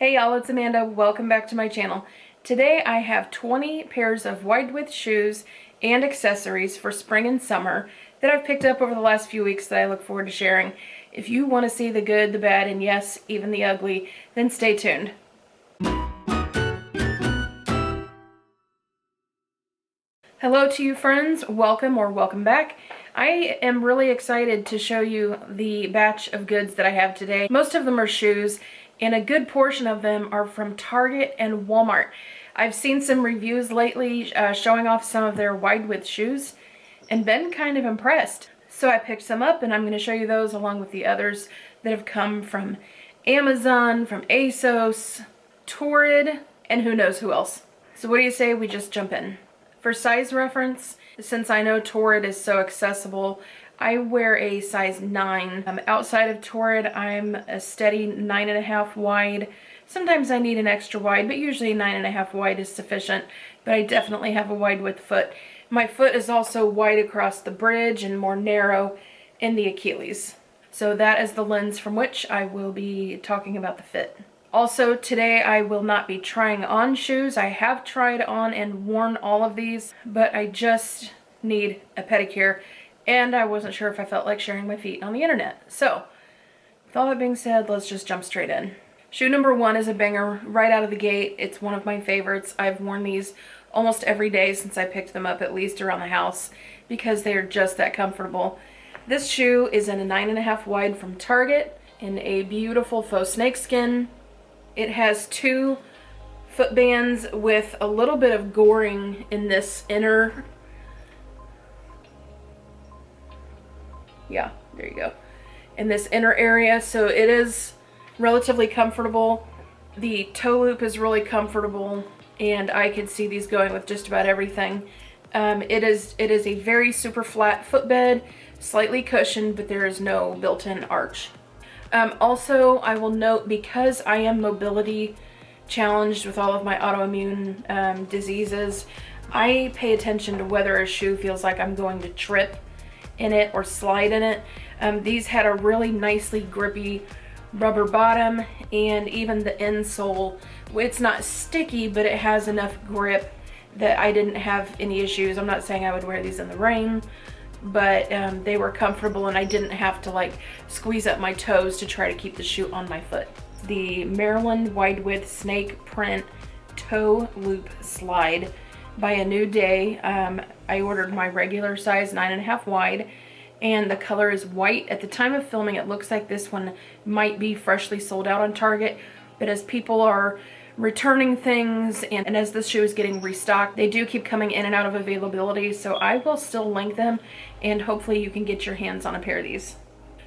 Hey y'all, it's Amanda. Welcome back to my channel. Today I have 20 pairs of wide width shoes and accessories for spring and summer that I've picked up over the last few weeks that I look forward to sharing. If you want to see the good, the bad, and yes, even the ugly, then stay tuned. Hello to you friends, welcome or welcome back. I am really excited to show you the batch of goods that I have today. Most of them are shoes, and a good portion of them are from Target and Walmart. I've seen some reviews lately showing off some of their wide width shoes and been kind of impressed. So I picked some up and I'm going to show you those along with the others that have come from Amazon, from ASOS, Torrid, and who knows who else. So what do you say we just jump in? For size reference, since I know Torrid is so accessible, I wear a size 9. Outside of Torrid, I'm a steady 9.5 wide. Sometimes I need an extra wide, but usually 9.5 wide is sufficient, but I definitely have a wide width foot. My foot is also wide across the bridge and more narrow in the Achilles. So that is the lens from which I will be talking about the fit. Also, today I will not be trying on shoes. I have tried on and worn all of these, but I just need a pedicure, and I wasn't sure if I felt like sharing my feet on the internet. So, with all that being said, let's just jump straight in. Shoe number 1 is a banger right out of the gate. It's one of my favorites. I've worn these almost every day since I picked them up, at least around the house, because they're just that comfortable. This shoe is in a 9.5 wide from Target in a beautiful faux snakeskin. It has 2 foot bands with a little bit of goring in this inner, there you go, in this inner area, so it is relatively comfortable. The toe loop is really comfortable, and I could see these going with just about everything. It is a very super flat footbed, slightly cushioned, but there is no built-in arch. Also, I will note, because I am mobility challenged with all of my autoimmune diseases, I pay attention to whether a shoe feels like I'm going to trip in it or slide in it. These had a really nicely grippy rubber bottom, and even the insole, it's not sticky, but it has enough grip that I didn't have any issues. I'm not saying I would wear these in the rain, but they were comfortable and I didn't have to like squeeze up my toes to try to keep the shoe on my foot. The Maryland wide width snake print toe loop slide by A New Day. I ordered my regular size 9.5 wide, and the color is white. At the time of filming, it looks like this one might be freshly sold out on Target, but as people are returning things and as this shoe is getting restocked, they do keep coming in and out of availability, so I will still link them, and hopefully you can get your hands on a pair of these.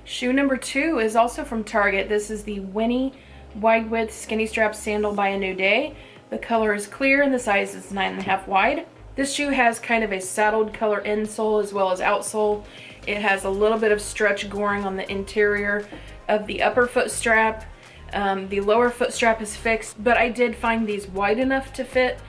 Shoe number 2 is also from Target. This is the Winnie wide width skinny strap sandal by A New Day. The color is clear and the size is 9.5 wide. This shoe has kind of a saddled color insole as well as outsole. It has a little bit of stretch goring on the interior of the upper foot strap. The lower foot strap is fixed, but I did find these wide enough to fit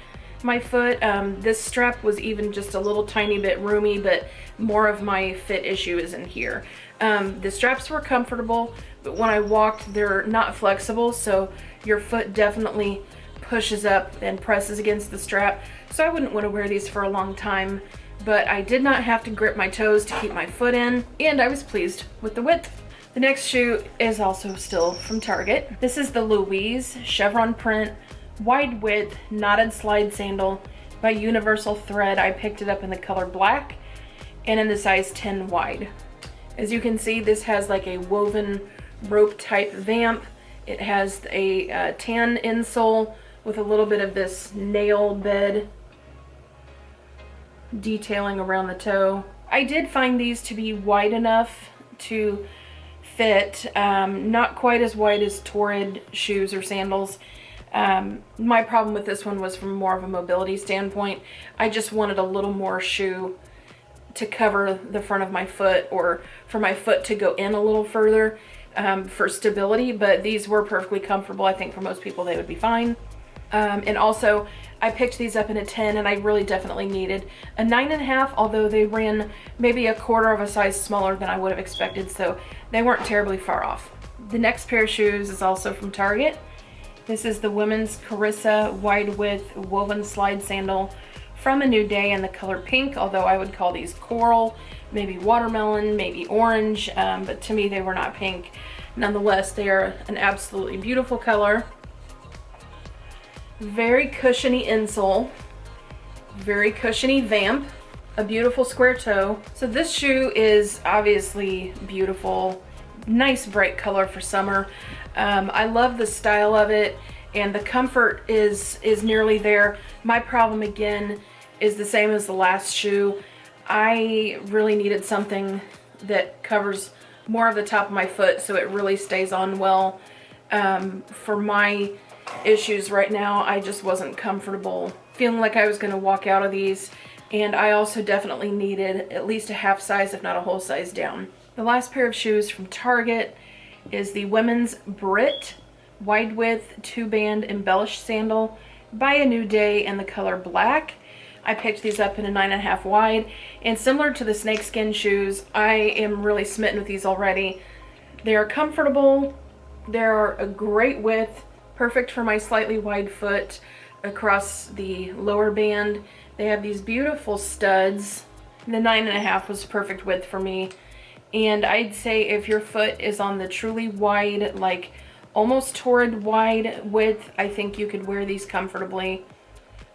my foot. This strap was even just a little tiny bit roomy, but more of my fit issue is in here. The straps were comfortable, but when I walked, they're not flexible, so your foot definitely pushes up and presses against the strap. So I wouldn't want to wear these for a long time, but I did not have to grip my toes to keep my foot in, and I was pleased with the width. The next shoe is also still from Target. This is the Louise chevron print wide width knotted slide sandal by Universal Thread. I picked it up in the color black and in the size 10 wide. As you can see, this has like a woven rope type vamp. It has a tan insole with a little bit of this nail bed detailing around the toe. I did find these to be wide enough to fit, not quite as wide as Torrid shoes or sandals. My problem with this one was from more of a mobility standpoint. I just wanted a little more shoe to cover the front of my foot, or for my foot to go in a little further for stability, but these were perfectly comfortable. I think for most people they would be fine. And also, I picked these up in a 10, and I really definitely needed a 9.5, although they ran maybe a quarter of a size smaller than I would have expected, so they weren't terribly far off. The next pair of shoes is also from Target, This is the women's Carissa wide width woven slide sandal from A New Day in the color pink, although I would call these coral, maybe watermelon, maybe orange, but to me they were not pink. Nonetheless, they are an absolutely beautiful color. Very cushiony insole, very cushiony vamp, a beautiful square toe. So this shoe is obviously beautiful, nice bright color for summer. I love the style of it, and the comfort is nearly there. My problem again is the same as the last shoe. I really needed something that covers more of the top of my foot so it really stays on well. For my issues right now, I just wasn't comfortable feeling like I was going to walk out of these, and I also definitely needed at least a half size, if not a whole size down. The last pair of shoes from Target is the women's Brit wide width 2-band embellished sandal by A New Day in the color black. I picked these up in a 9.5 wide, and similar to the snakeskin shoes, I am really smitten with these already. They are comfortable, they're a great width, perfect for my slightly wide foot across the lower band. They have these beautiful studs. The 9.5 was perfect width for me. And I'd say if your foot is on the truly wide, like almost torrid wide width, I think you could wear these comfortably.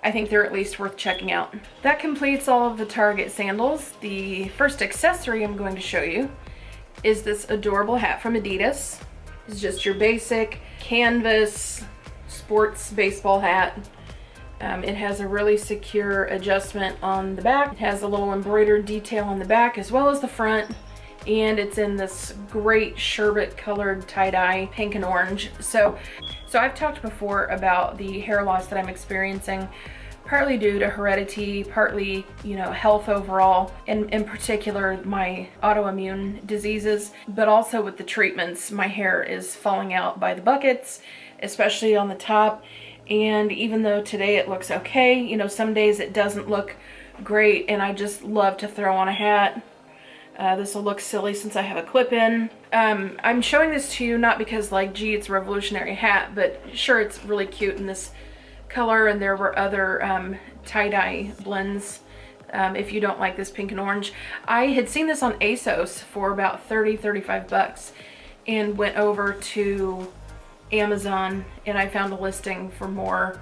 I think they're at least worth checking out. That completes all of the Target sandals. The first accessory I'm going to show you is this adorable hat from Adidas. It's just your basic canvas sports baseball hat. It has a really secure adjustment on the back. It has a little embroidered detail on the back as well as the front. And it's in this great sherbet colored tie-dye pink and orange. So I've talked before about the hair loss that I'm experiencing, partly due to heredity, partly, health overall, and in particular my autoimmune diseases, but also with the treatments, my hair is falling out by the buckets, especially on the top. And even though today it looks okay, some days it doesn't look great, and I just love to throw on a hat. This will look silly since I have a clip in. I'm showing this to you not because gee, it's a revolutionary hat, but sure, it's really cute in this color, and there were other tie-dye blends if you don't like this pink and orange. I had seen this on ASOS for about $30-35 and went over to Amazon, and I found a listing for more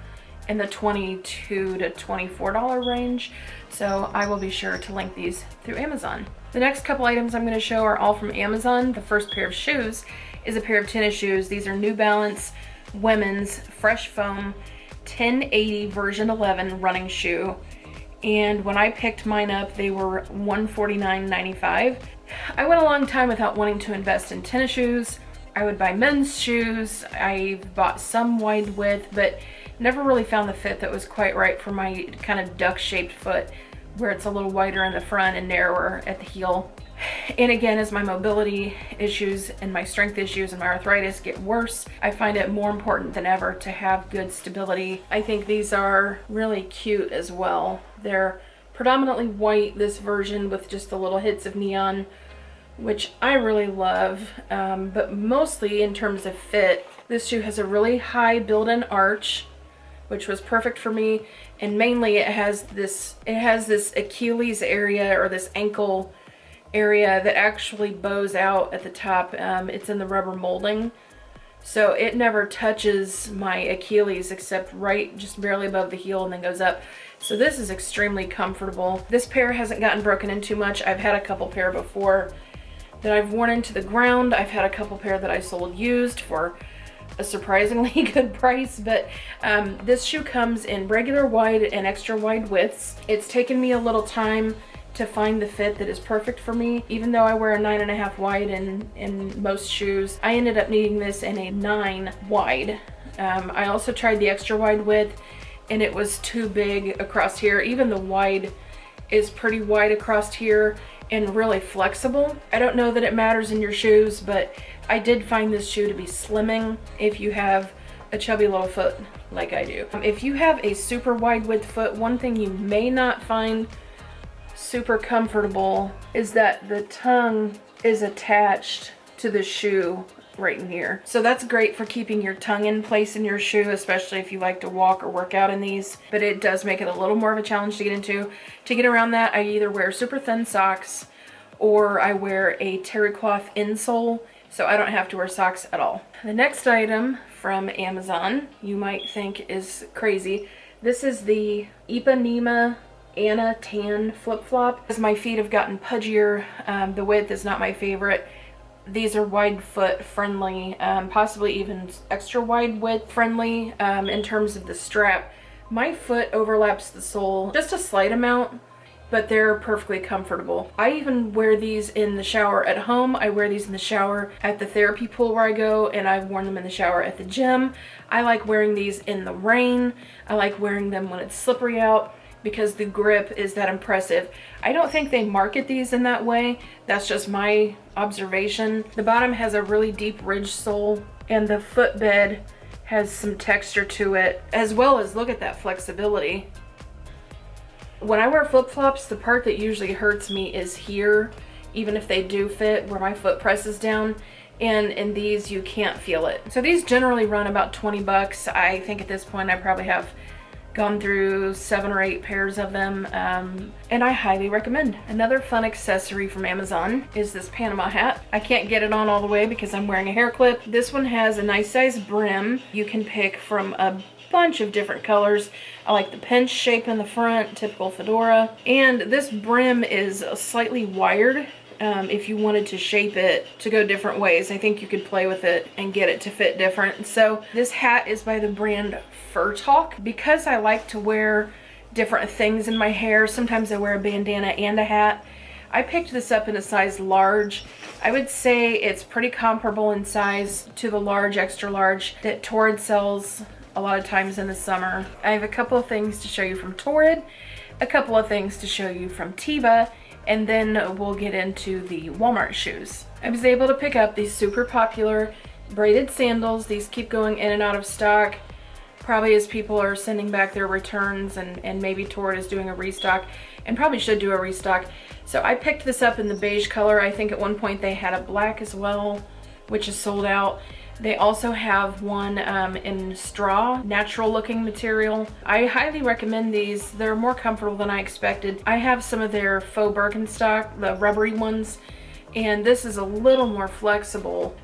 in the $22 to $24 range. So I will be sure to link these through Amazon. The next couple items I'm going to show are all from Amazon. The first pair of shoes is a pair of tennis shoes. These are New Balance women's Fresh Foam 1080 version 11 running shoe. And when I picked mine up, they were $149.95. I went a long time without wanting to invest in tennis shoes. I would buy men's shoes. I've bought some wide width, but never really found the fit that was quite right for my kind of duck-shaped foot, where it's a little wider in the front and narrower at the heel. And again, as my mobility issues and my strength issues and my arthritis get worse, I find it more important than ever to have good stability. I think these are really cute as well. They're predominantly white, this version, with just the little hits of neon, which I really love, but mostly in terms of fit. This shoe has a really high built-in arch, which was perfect for me, and mainly it has this Achilles area, or this ankle area, that actually bows out at the top. It's in the rubber molding, so it never touches my Achilles except right just barely above the heel and then goes up. So this is extremely comfortable. This pair hasn't gotten broken in too much. I've had a couple pair before that I've worn into the ground. I've had a couple pair that I sold used for a surprisingly good price, but this shoe comes in regular wide and extra wide widths. It's taken me a little time to find the fit that is perfect for me. Even though I wear a 9.5 wide in most shoes, I ended up needing this in a 9 wide. I also tried the extra wide width, and it was too big across here. Even the wide is pretty wide across here and really flexible. I don't know that it matters in your shoes, but I did find this shoe to be slimming if you have a chubby little foot like I do. If you have a super wide width foot, one thing you may not find super comfortable is that the tongue is attached to the shoe right in here. So that's great for keeping your tongue in place in your shoe, especially if you like to walk or work out in these. But it does make it a little more of a challenge to get into. To get around that, I either wear super thin socks or I wear a terry cloth insole, so I don't have to wear socks at all. The next item from Amazon, you might think is crazy. This is the Ipanema Anna Tan flip-flop. As my feet have gotten pudgier, the width is not my favorite. These are wide foot friendly, possibly even extra wide width friendly in terms of the strap. My foot overlaps the sole just a slight amount, but they're perfectly comfortable. I even wear these in the shower at home. I wear these in the shower at the therapy pool where I go, and I've worn them in the shower at the gym. I like wearing these in the rain. I like wearing them when it's slippery out because the grip is that impressive. I don't think they market these in that way. That's just my observation. The bottom has a really deep ridge sole, and the footbed has some texture to it, as well as, look at that flexibility. When I wear flip-flops, the part that usually hurts me is here, even if they do fit, where my foot presses down. And in these, you can't feel it. So these generally run about 20 bucks. I think at this point I probably have gone through 7 or 8 pairs of them, and I highly recommend. Another fun accessory from Amazon is this Panama hat. I can't get it on all the way because I'm wearing a hair clip. This one has a nice size brim. You can pick from a bunch of different colors. I like the pinch shape in the front, typical fedora. And this brim is slightly wired. If you wanted to shape it to go different ways, I think you could play with it and get it to fit different. So this hat is by the brand Fur Talk. Because I like to wear different things in my hair, sometimes I wear a bandana and a hat, I picked this up in a size large. I would say it's pretty comparable in size to the large, extra large that Torrid sells a lot of times in the summer. I have a couple of things to show you from Torrid, a couple of things to show you from Teva, and then we'll get into the Walmart shoes. I was able to pick up these super popular braided sandals. These keep going in and out of stock, probably as people are sending back their returns, and maybe Torrid is doing a restock, and probably should do a restock. So I picked this up in the beige color. I think at one point they had a black as well, which is sold out. They also have one in straw, natural looking material. I highly recommend these. They're more comfortable than I expected. I have some of their faux Birkenstock, the rubbery ones, and this is a little more flexible.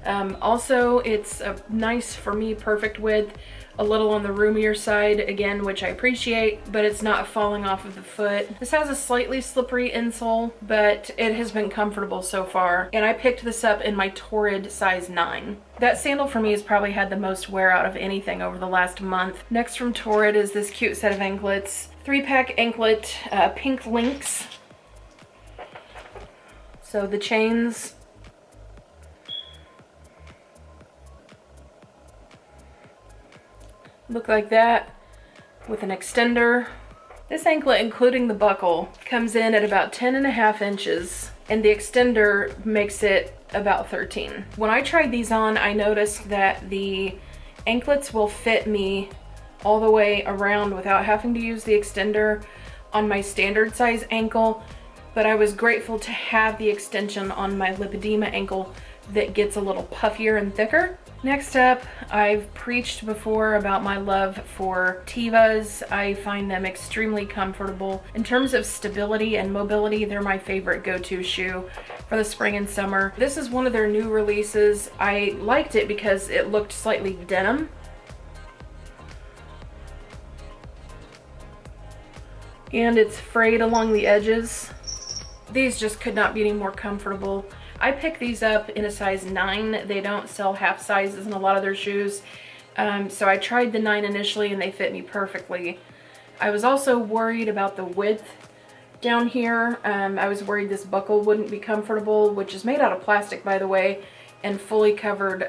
Also, it's a nice, for me, perfect width. A little on the roomier side, again, which I appreciate, but it's not falling off of the foot. This has a slightly slippery insole, but it has been comfortable so far. And I picked this up in my Torrid size 9. That sandal for me has probably had the most wear out of anything over the last month. Next from Torrid is this cute set of anklets. 3-pack anklet, pink links. So the chains look like that with an extender. This anklet, including the buckle, comes in at about 10.5 inches, and the extender makes it about 13. When I tried these on, I noticed that the anklets will fit me all the way around without having to use the extender on my standard size ankle, but I was grateful to have the extension on my lipedema ankle that gets a little puffier and thicker. Next up, I've preached before about my love for Tevas. I find them extremely comfortable. In terms of stability and mobility, they're my favorite go-to shoe for the spring and summer. This is one of their new releases. I liked it because it looked slightly denim. And it's frayed along the edges. These just could not be any more comfortable. I picked these up in a size 9. They don't sell half sizes in a lot of their shoes. So I tried the 9 initially and they fit me perfectly. I was also worried about the width down here. I was worried this buckle wouldn't be comfortable, which is made out of plastic, by the way, and fully covered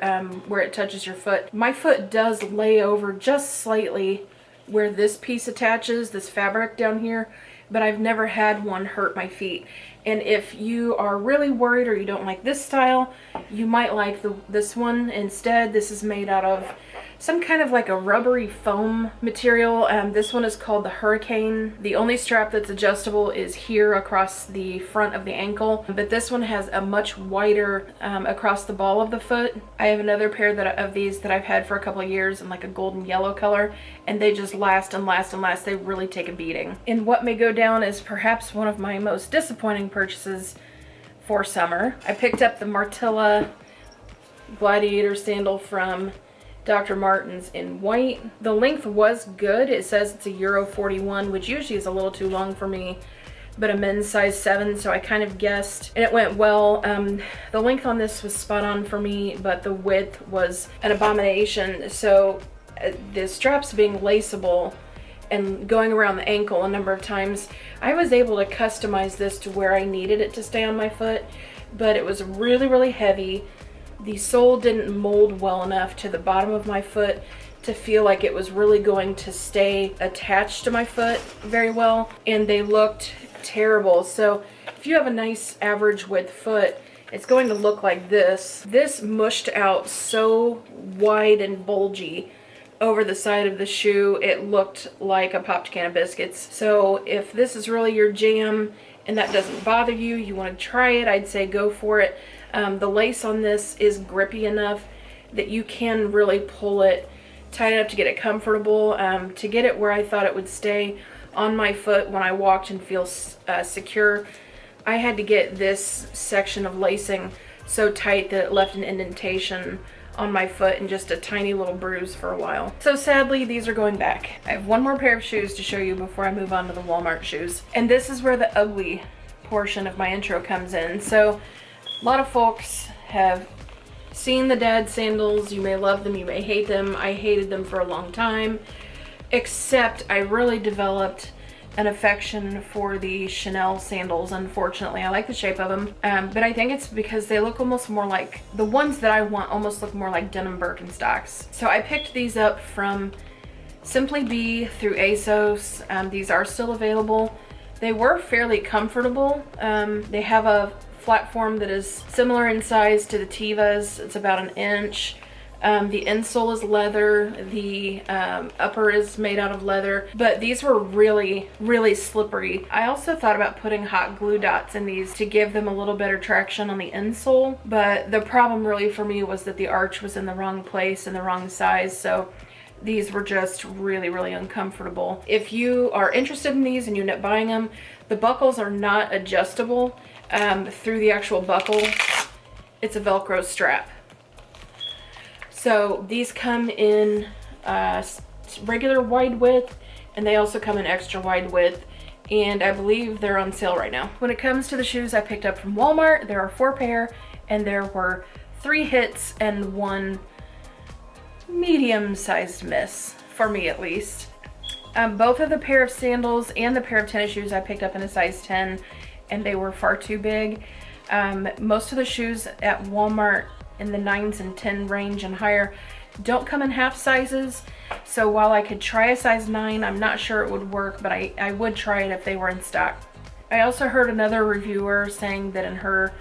where it touches your foot. My foot does lay over just slightly where this piece attaches, this fabric down here, but I've never had one hurt my feet. And if you are really worried or you don't like this style, you might like this one instead. This is made out of some kind of like a rubbery foam material. This one is called the Hurricane. The only strap that's adjustable is here across the front of the ankle, but this one has a much wider across the ball of the foot. I have another pair of these that I've had for a couple of years in like a golden yellow color, and they just last and last and last. They really take a beating. And what may go down is perhaps one of my most disappointing purchases for summer. I picked up the Martilla Gladiator sandal from Dr. Martens in white. The length was good. It says it's a Euro 41, which usually is a little too long for me, but a men's size 7, so I kind of guessed, and it went well. The length on this was spot on for me, but the width was an abomination. So the straps being laceable and going around the ankle a number of times, I was able to customize this to where I needed it to stay on my foot, but it was really, really heavy. The sole didn't mold well enough to the bottom of my foot to feel like it was really going to stay attached to my foot very well, and they looked terrible. So if you have a nice average width foot, it's going to look like this. This mushed out so wide and bulgy over the side of the shoe, it looked like a popped can of biscuits. So if this is really your jam and that doesn't bother you, you want to try it, I'd say go for it. The lace on this is grippy enough that you can really pull it tight enough to get it comfortable. To get it where I thought it would stay on my foot when I walked and feel secure, I had to get this section of lacing so tight that it left an indentation on my foot and just a tiny little bruise for a while. So sadly, these are going back. I have one more pair of shoes to show you before I move on to the Walmart shoes. And this is where the ugly portion of my intro comes in. So a lot of folks have seen the dad sandals. You may love them, you may hate them. I hated them for a long time, except I really developed an affection for the Chanel sandals. Unfortunately, I like the shape of them, but I think it's because they look almost more like, the ones that I want almost look more like denim Birkenstocks. So I picked these up from Simply Be through ASOS. These are still available. They were fairly comfortable. They have a platform that is similar in size to the Tevas. It's about an inch. The insole is leather, the upper is made out of leather, but these were really, really slippery. I also thought about putting hot glue dots in these to give them a little better traction on the insole, but the problem really for me was that the arch was in the wrong place and the wrong size, so these were just really, really uncomfortable. If you are interested in these and you end up buying them, the buckles are not adjustable through the actual buckle. It's a Velcro strap. So these come in regular wide width, and they also come in extra wide width, and I believe they're on sale right now. When it comes to the shoes I picked up from Walmart, there are 4 pair, and there were 3 hits and 1 medium-sized miss, for me at least. Both of the pair of sandals and the pair of tennis shoes I picked up in a size 10, and they were far too big. Most of the shoes at Walmart in the 9s and 10 range and higher don't come in half sizes, so while I could try a size 9, I'm not sure it would work, but I would try it if they were in stock. I also heard another reviewer saying that in her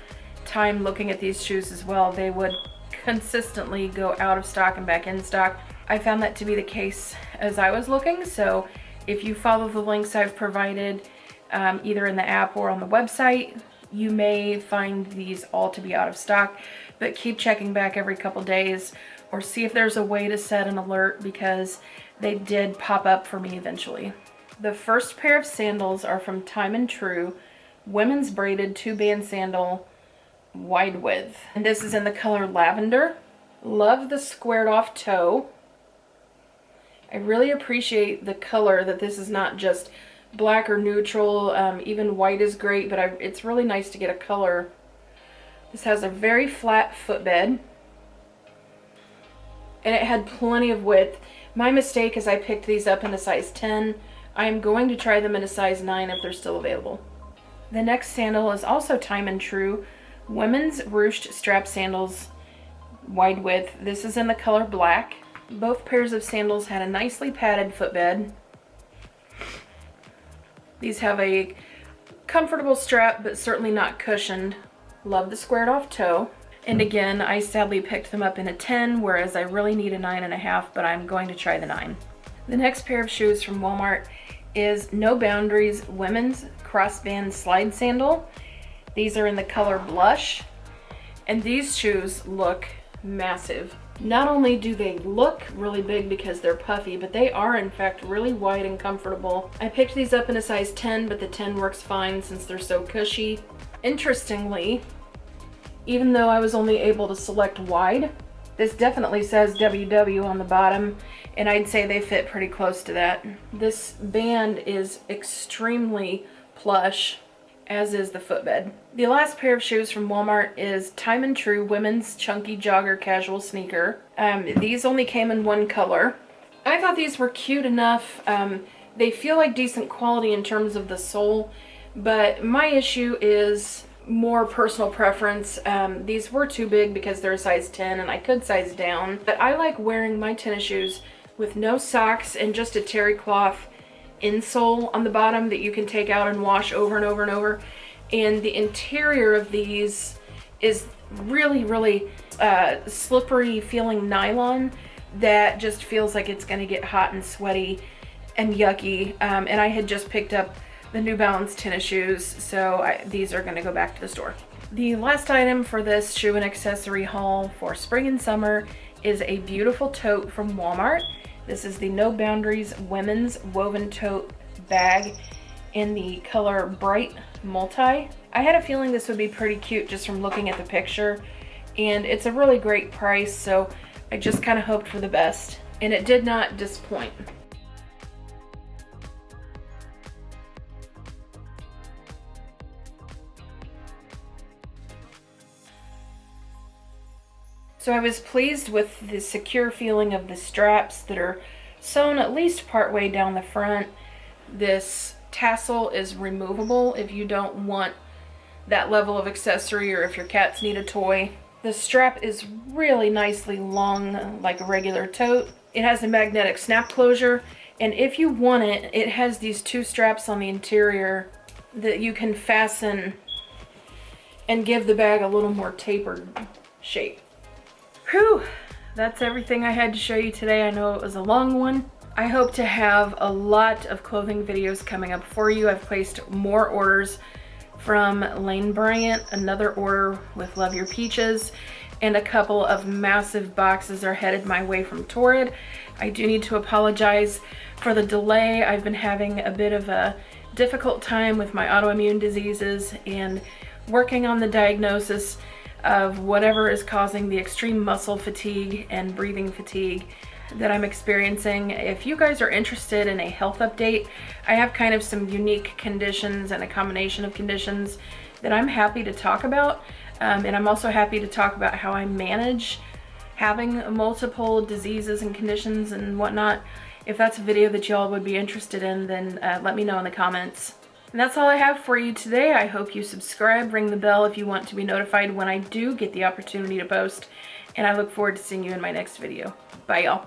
time looking at these shoes as well, they would consistently go out of stock and back in stock. I found that to be the case as I was looking, so if you follow the links I've provided either in the app or on the website, you may find these all to be out of stock, but keep checking back every couple days or see if there's a way to set an alert, because they did pop up for me eventually. The first pair of sandals are from Time and True, women's braided 2-band sandal, wide width. And this is in the color lavender. Love the squared off toe. I really appreciate the color, that this is not just black or neutral. Even white is great, but it's really nice to get a color. This has a very flat footbed, and it had plenty of width. My mistake is I picked these up in a size 10. I am going to try them in a size 9 if they're still available. The next sandal is also Time and True, women's ruched strap sandals, wide width. This is in the color black. Both pairs of sandals had a nicely padded footbed. These have a comfortable strap, but certainly not cushioned. Love the squared off toe. And again, I sadly picked them up in a 10, whereas I really need a 9.5, but I'm going to try the 9. The next pair of shoes from Walmart is No Boundaries Women's Crossband Slide Sandal. These are in the color Blush, and these shoes look massive. Not only do they look really big because they're puffy, but they are in fact really wide and comfortable. I picked these up in a size 10, but the 10 works fine since they're so cushy. Interestingly, even though I was only able to select wide, this definitely says WW on the bottom, and I'd say they fit pretty close to that. This band is extremely plush, as is the footbed. The last pair of shoes from Walmart is Time and True Women's Chunky Jogger Casual Sneaker. These only came in one color. I thought these were cute enough. They feel like decent quality in terms of the sole, but my issue is more personal preference. These were too big because they're a size 10 and I could size down, but I like wearing my tennis shoes with no socks and just a terry cloth insole on the bottom that you can take out and wash over and over and over. And the interior of these is really slippery feeling nylon that just feels like it's gonna get hot and sweaty and yucky. And I had just picked up the New Balance tennis shoes, so these are gonna go back to the store. The last item for this shoe and accessory haul for spring and summer is a beautiful tote from Walmart. This is the No Boundaries Women's Woven Tote Bag in the color Bright Multi. I had a feeling this would be pretty cute just from looking at the picture, and it's a really great price, so I just kind of hoped for the best, and it did not disappoint. So I was pleased with the secure feeling of the straps that are sewn at least part way down the front. This tassel is removable if you don't want that level of accessory or if your cats need a toy. The strap is really nicely long, like a regular tote. It has a magnetic snap closure, and if you want it, it has these two straps on the interior that you can fasten and give the bag a little more tapered shape. Whew, that's everything I had to show you today. I know it was a long one. I hope to have a lot of clothing videos coming up for you. I've placed more orders from Lane Bryant, another order with Love Your Peaches, and a couple of massive boxes are headed my way from Torrid. I do need to apologize for the delay. I've been having a bit of a difficult time with my autoimmune diseases and working on the diagnosis of whatever is causing the extreme muscle fatigue and breathing fatigue that I'm experiencing. If you guys are interested in a health update, I have kind of some unique conditions and a combination of conditions that I'm happy to talk about. And I'm also happy to talk about how I manage having multiple diseases and conditions and whatnot. If that's a video that y'all would be interested in, then let me know in the comments. And that's all I have for you today. I hope you subscribe, ring the bell if you want to be notified when I do get the opportunity to post, and I look forward to seeing you in my next video. Bye, y'all.